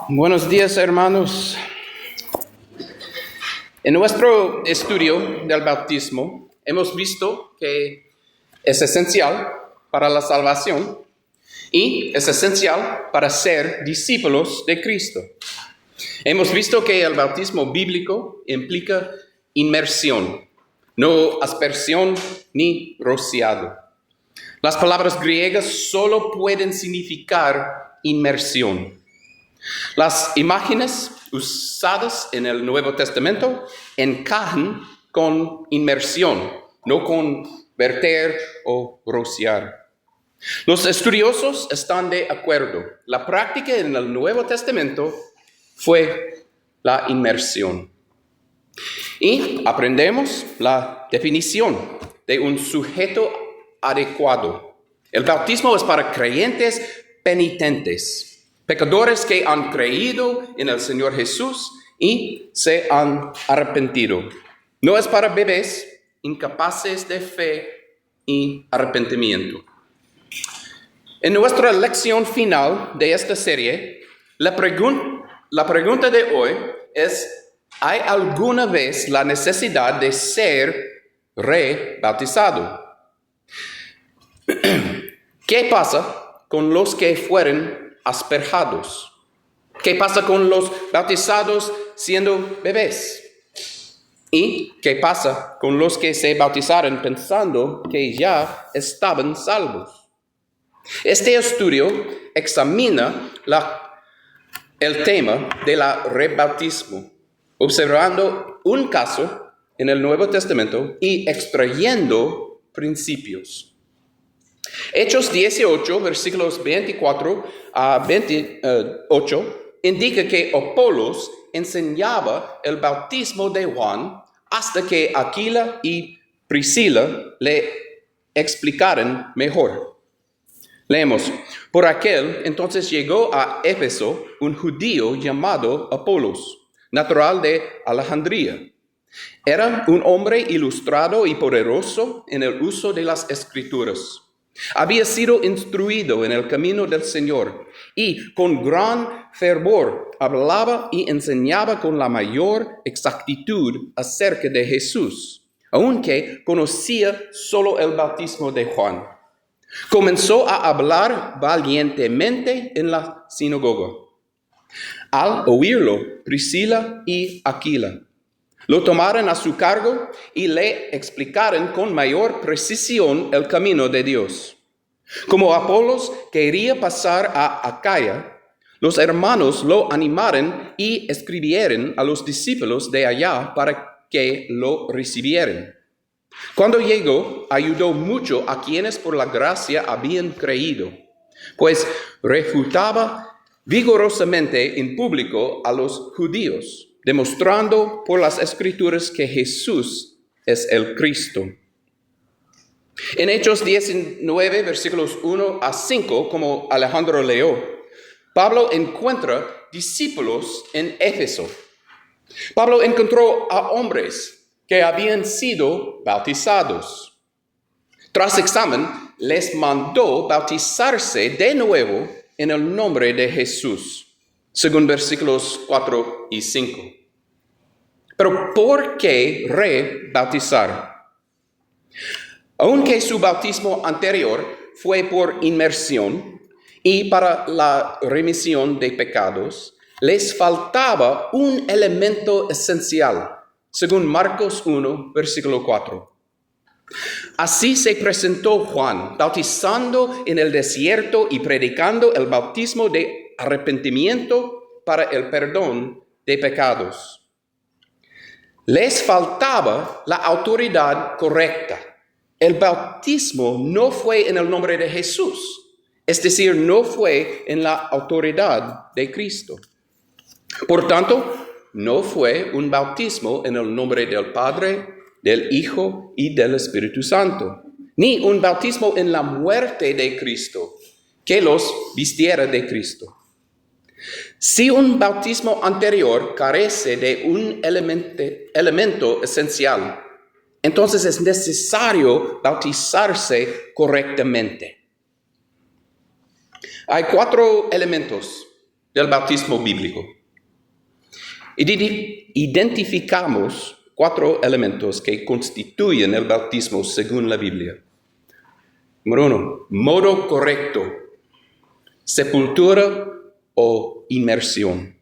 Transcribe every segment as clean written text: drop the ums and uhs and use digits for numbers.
Buenos días, hermanos. En nuestro estudio del bautismo hemos visto que es esencial para la salvación y es esencial para ser discípulos de Cristo. Hemos visto que el bautismo bíblico implica inmersión, no aspersión ni rociado. Las palabras griegas solo pueden significar inmersión. Las imágenes usadas en el Nuevo Testamento encajan con inmersión, no con verter o rociar. Los estudiosos están de acuerdo. La práctica en el Nuevo Testamento fue la inmersión. Y aprendemos la definición de un sujeto adecuado. El bautismo es para creyentes penitentes. Pecadores que han creído en el Señor Jesús y se han arrepentido. No es para bebés incapaces de fe y arrepentimiento. En nuestra lección final de esta serie, la pregunta de hoy es: ¿hay alguna vez la necesidad de ser rebautizado? ¿Qué pasa con los que fueron asperjados? ¿Qué pasa con los bautizados siendo bebés? ¿Y qué pasa con los que se bautizaron pensando que ya estaban salvos? Este estudio examina el tema del rebautismo, observando un caso en el Nuevo Testamento y extrayendo principios. Hechos 18, versículos 24 a 28, indica que Apolos enseñaba el bautismo de Juan hasta que Aquila y Priscila le explicaran mejor. Leemos: por aquel entonces llegó a Éfeso un judío llamado Apolos, natural de Alejandría. Era un hombre ilustrado y poderoso en el uso de las Escrituras. Había sido instruido en el camino del Señor y con gran fervor hablaba y enseñaba con la mayor exactitud acerca de Jesús, aunque conocía solo el bautismo de Juan. Comenzó a hablar valientemente en la sinagoga. Al oírlo, Priscila y Aquila lo tomaron a su cargo y le explicaron con mayor precisión el camino de Dios. Como Apolos quería pasar a Acaya, los hermanos lo animaron y escribieron a los discípulos de allá para que lo recibieran. Cuando llegó, ayudó mucho a quienes por la gracia habían creído, pues refutaba vigorosamente en público a los judíos, demostrando por las Escrituras que Jesús es el Cristo. En Hechos 19, versículos 1 a 5, como Alejandro leyó, Pablo encuentra discípulos en Éfeso. Pablo encontró a hombres que habían sido bautizados. Tras examen, les mandó bautizarse de nuevo en el nombre de Jesús, según versículos 4 y 5. Pero ¿por qué rebautizar? Aunque su bautismo anterior fue por inmersión y para la remisión de pecados, les faltaba un elemento esencial, según Marcos 1, versículo 4. Así se presentó Juan, bautizando en el desierto y predicando el bautismo de arrepentimiento para el perdón de pecados. Les faltaba la autoridad correcta. El bautismo no fue en el nombre de Jesús, es decir, no fue en la autoridad de Cristo. Por tanto, no fue un bautismo en el nombre del Padre, del Hijo y del Espíritu Santo, ni un bautismo en la muerte de Cristo, que los vistiera de Cristo. Si un bautismo anterior carece de un elemento esencial, entonces es necesario bautizarse correctamente. Hay 4 elementos del bautismo bíblico. Identificamos 4 elementos que constituyen el bautismo según la Biblia. Número 1, modo correcto, sepultura o inmersión.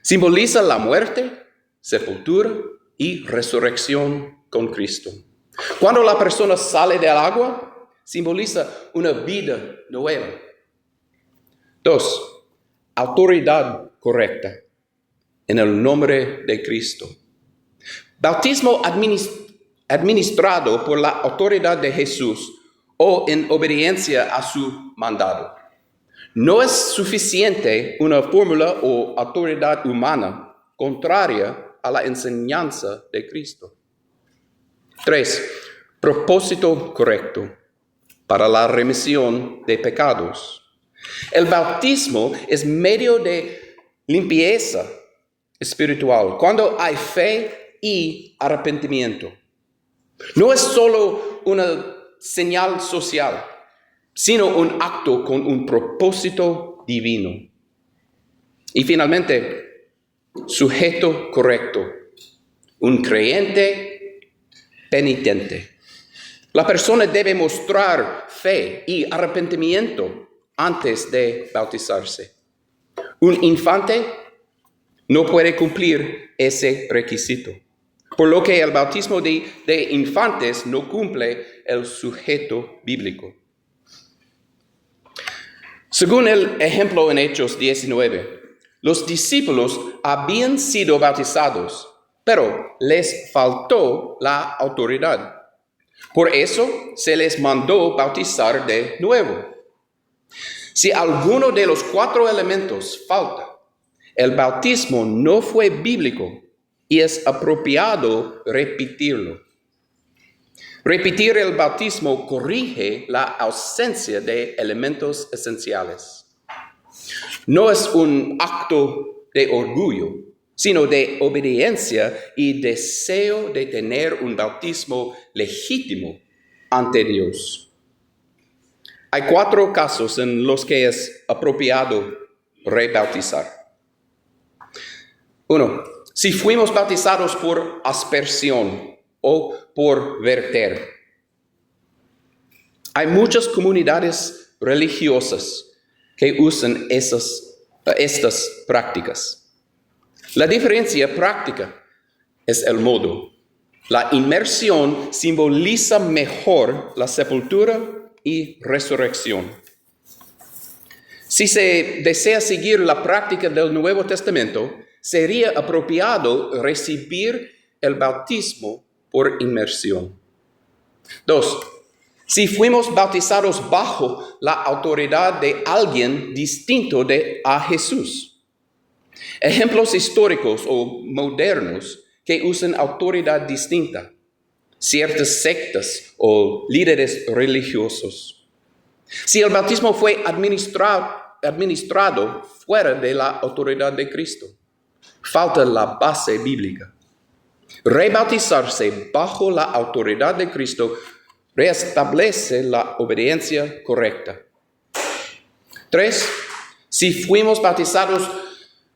Simboliza la muerte, sepultura y resurrección con Cristo. Cuando la persona sale del agua, simboliza una vida nueva. 2, autoridad correcta, en el nombre de Cristo. Bautismo administrado por la autoridad de Jesús o en obediencia a su mandado. No es suficiente una fórmula o autoridad humana contraria a la enseñanza de Cristo. 3, propósito correcto para la remisión de pecados. El bautismo es medio de limpieza espiritual cuando hay fe y arrepentimiento. No es solo una señal social, sino un acto con un propósito divino. Y finalmente, sujeto correcto, un creyente penitente. La persona debe mostrar fe y arrepentimiento antes de bautizarse. Un infante no puede cumplir ese requisito, por lo que el bautismo de infantes no cumple el sujeto bíblico. Según el ejemplo en Hechos 19, los discípulos habían sido bautizados, pero les faltó la autoridad. Por eso se les mandó bautizar de nuevo. Si alguno de los 4 elementos falta, el bautismo no fue bíblico y es apropiado repetirlo. Repetir el bautismo corrige la ausencia de elementos esenciales. No es un acto de orgullo, sino de obediencia y deseo de tener un bautismo legítimo ante Dios. Hay 4 casos en los que es apropiado rebautizar. 1. Si fuimos bautizados por aspersión o por verter. Hay muchas comunidades religiosas que usan estas prácticas. La diferencia práctica es el modo. La inmersión simboliza mejor la sepultura y resurrección. Si se desea seguir la práctica del Nuevo Testamento, sería apropiado recibir el bautismo por inmersión. 2. Si fuimos bautizados bajo la autoridad de alguien distinto a Jesús. Ejemplos históricos o modernos que usan autoridad distinta. Ciertas sectas o líderes religiosos. Si el bautismo fue administrado fuera de la autoridad de Cristo, falta la base bíblica. Rebautizarse bajo la autoridad de Cristo reestablece la obediencia correcta. 3. Si fuimos bautizados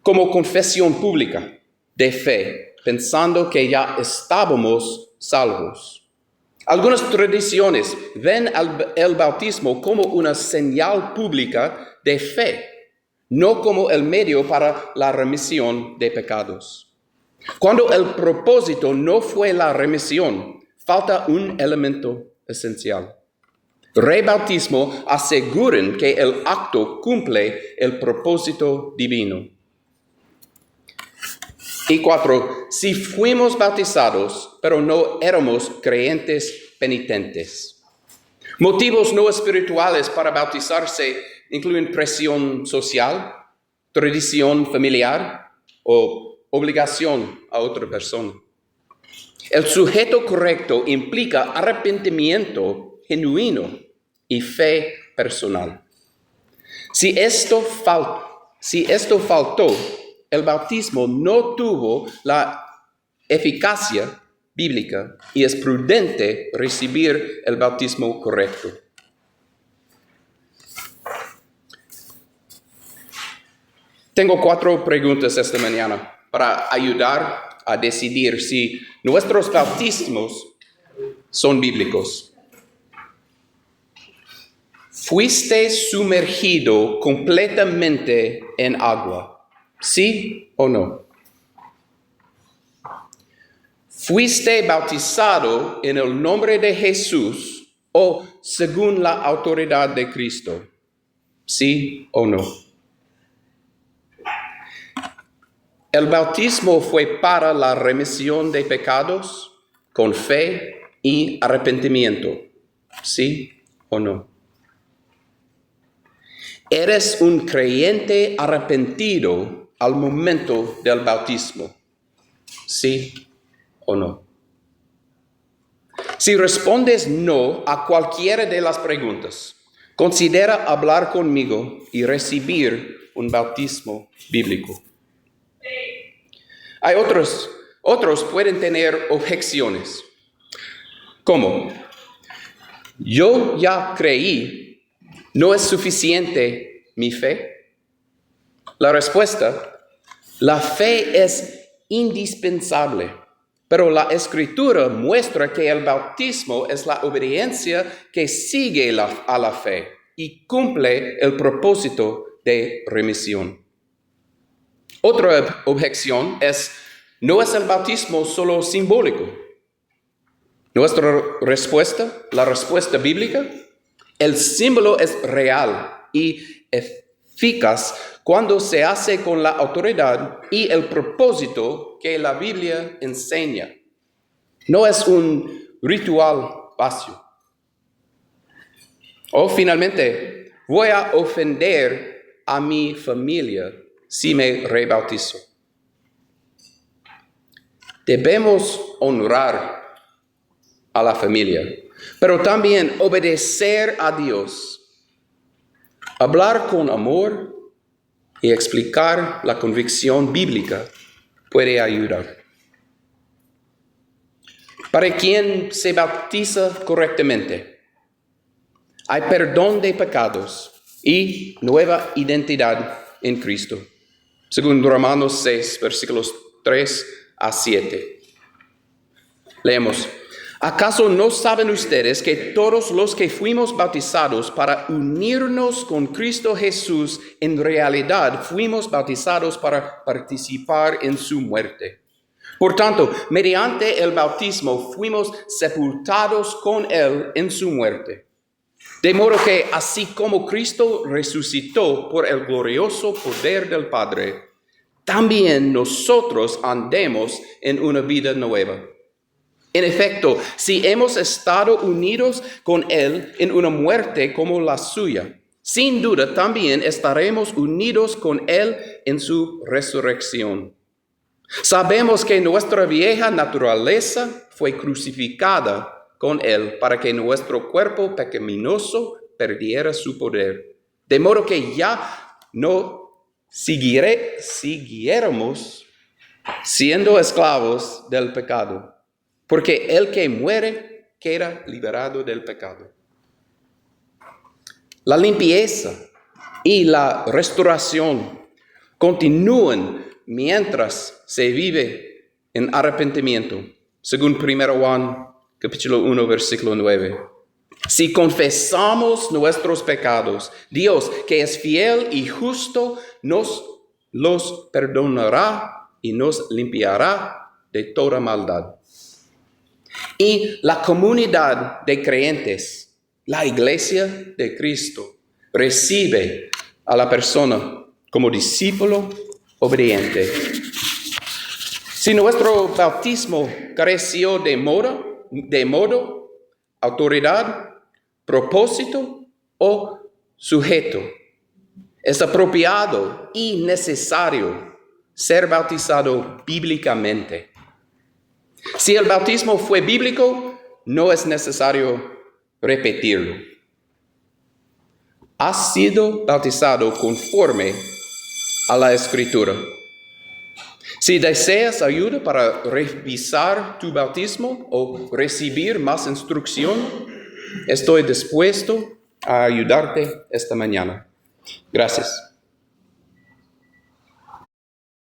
como confesión pública de fe, pensando que ya estábamos salvos. Algunas tradiciones ven el bautismo como una señal pública de fe, no como el medio para la remisión de pecados. Cuando el propósito no fue la remisión, falta un elemento esencial. Rebautismo aseguran que el acto cumple el propósito divino. Y 4, si fuimos bautizados, pero no éramos creyentes penitentes. Motivos no espirituales para bautizarse incluyen presión social, tradición familiar o obligación a otra persona. El sujeto correcto implica arrepentimiento genuino y fe personal. Si esto faltó, el bautismo no tuvo la eficacia bíblica y es prudente recibir el bautismo correcto. Tengo 4 preguntas esta mañana para ayudar a decidir si nuestros bautismos son bíblicos. ¿Fuiste sumergido completamente en agua? ¿Sí o no? ¿Fuiste bautizado en el nombre de Jesús o según la autoridad de Cristo? ¿Sí o no? ¿El bautismo fue para la remisión de pecados con fe y arrepentimiento? ¿Sí o no? ¿Eres un creyente arrepentido al momento del bautismo? ¿Sí o no? Si respondes no a cualquiera de las preguntas, considera hablar conmigo y recibir un bautismo bíblico. Hay otros pueden tener objeciones. ¿Cómo? Yo ya creí, ¿no es suficiente mi fe? La respuesta, la fe es indispensable, pero la Escritura muestra que el bautismo es la obediencia que sigue a la fe y cumple el propósito de remisión. Otra objeción es, ¿no es el bautismo solo simbólico? Nuestra respuesta, la respuesta bíblica, el símbolo es real y eficaz cuando se hace con la autoridad y el propósito que la Biblia enseña. No es un ritual vacío. Finalmente, voy a ofender a mi familia si me rebautizo. Debemos honrar a la familia, pero también obedecer a Dios. Hablar con amor y explicar la convicción bíblica puede ayudar. Para quien se bautiza correctamente, hay perdón de pecados y nueva identidad en Cristo. Según Romanos 6, versículos 3 a 7. Leemos. ¿Acaso no saben ustedes que todos los que fuimos bautizados para unirnos con Cristo Jesús, en realidad fuimos bautizados para participar en su muerte? Por tanto, mediante el bautismo fuimos sepultados con Él en su muerte. De modo que así como Cristo resucitó por el glorioso poder del Padre, también nosotros andemos en una vida nueva. En efecto, si hemos estado unidos con Él en una muerte como la suya, sin duda también estaremos unidos con Él en su resurrección. Sabemos que nuestra vieja naturaleza fue crucificada con Él para que nuestro cuerpo pecaminoso perdiera su poder. De modo que ya no siguiéramos siendo esclavos del pecado. Porque el que muere queda liberado del pecado. La limpieza y la restauración continúan mientras se vive en arrepentimiento, según 1 Juan capítulo 1, versículo 9. Si confesamos nuestros pecados, Dios, que es fiel y justo, nos los perdonará y nos limpiará de toda maldad. Y la comunidad de creyentes, la iglesia de Cristo, recibe a la persona como discípulo obediente. Si nuestro bautismo careció de modo, autoridad, propósito o sujeto, es apropiado y necesario ser bautizado bíblicamente. Si el bautismo fue bíblico, no es necesario repetirlo. Has sido bautizado conforme a la Escritura. Si deseas ayuda para revisar tu bautismo o recibir más instrucción, estoy dispuesto a ayudarte esta mañana. Gracias.